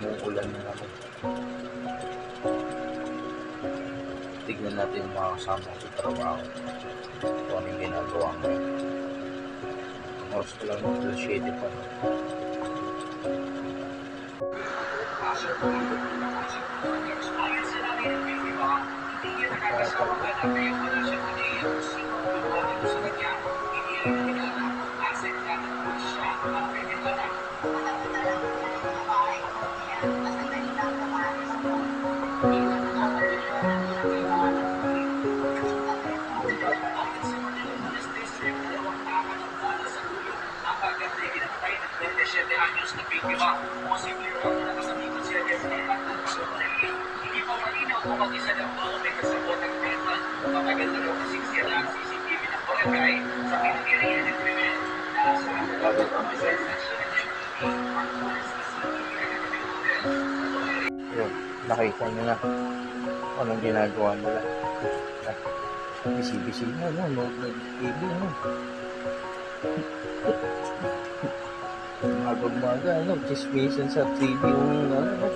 umuulan na naman. Tignan natin yung mga kasama sa trabaho kung anong ginagawa ngayon. Ang oras ko lang ng 7 pa. Yun, nakita nyo na anong ginagawa nila. Busy na, no? Nag-TV, no? Umaga, no? Chismisan sa TV yung, ano?